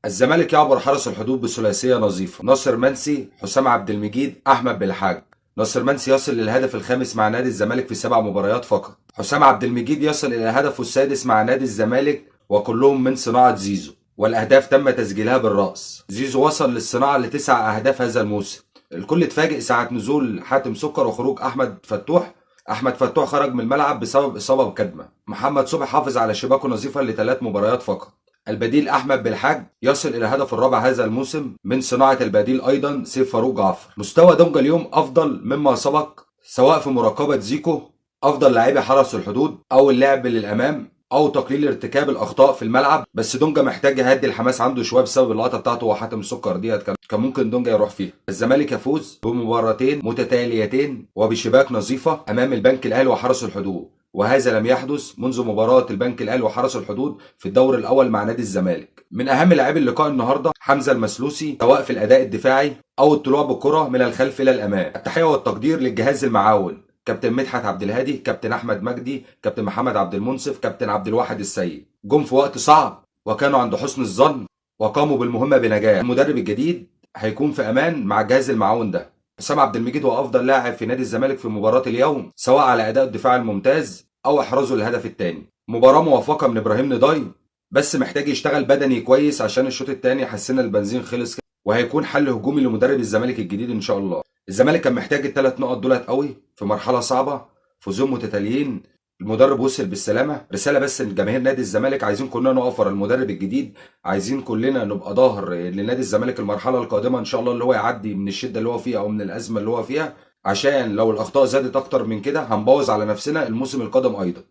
الزمالك يعبر حرس الحدود بثلاثيه نظيفه: ناصر منسي، حسام عبد المجيد، احمد بالحاج. ناصر منسي يصل للهدف الخامس مع نادي الزمالك في 7 مباريات فقط. حسام عبد المجيد يصل الى هدفه السادس مع نادي الزمالك، وكلهم من صناعه زيزو، والاهداف تم تسجيلها بالراس. زيزو وصل للصناعه ل9 اهداف هذا الموسم. الكل اتفاجئ ساعه نزول حاتم سكر وخروج احمد فتوح. احمد فتوح خرج من الملعب بسبب اصابه بكدمه. محمد صبحي حافظ على شباكه نظيفه ل3 مباريات فقط. البديل احمد بالحاج يصل الى هدف الرابع هذا الموسم من صناعه البديل ايضا سيف فاروق جعفر. مستوى دونجا اليوم افضل مما سبق، سواء في مراقبه زيكو، افضل لاعبي حرس الحدود، او اللعب للامام، او تقليل ارتكاب الاخطاء في الملعب. بس دونجا محتاج يهدي الحماس عنده شويه بسبب اللقطه بتاعته وحاتم السكر ديت، كان ممكن دونجا يروح فيها. الزمالك يفوز بمباراتين متتاليتين وبشباك نظيفه امام البنك الاهلي وحرس الحدود، وهذا لم يحدث منذ مباراة البنك الأهلي وحرس الحدود في الدور الأول مع نادي الزمالك. من أهم لاعبي اللقاء النهارده حمزة المسلوسي، سواء في الأداء الدفاعي أو الطلوع بالكرة من الخلف إلى الأمام. التحية والتقدير للجهاز المعاون: كابتن مدحت عبد الهادي، كابتن أحمد مجدي، كابتن محمد عبد المنصف، كابتن عبد الواحد السيد. جم في وقت صعب وكانوا عند حسن الظن وقاموا بالمهمة بنجاح. المدرب الجديد هيكون في أمان مع الجهاز المعاون ده. حسام عبد المجيد هو أفضل لاعب في نادي الزمالك في مباراة اليوم، سواء على أداء الدفاع الممتاز او احرازه الهدف الثاني. مباراه موفقه من ابراهيم نضاي، بس محتاج يشتغل بدني كويس عشان الشوط الثاني حسينا البنزين خلص، وهيكون حل هجومي لمدرب الزمالك الجديد ان شاء الله. الزمالك كان محتاج ال3 نقط دولت قوي في مرحله صعبه، فوزين متتاليين. المدرب وصل بالسلامه. رساله بس لجماهير نادي الزمالك: عايزين كلنا نقف ورا المدرب الجديد، عايزين كلنا نبقى ظهر لنادي الزمالك المرحله القادمه ان شاء الله، اللي هو يعدي من الشده اللي هو فيها او من الازمه اللي هو فيها، عشان لو الاخطاء زادت اكتر من كده هنبوظ على نفسنا الموسم القادم ايضا.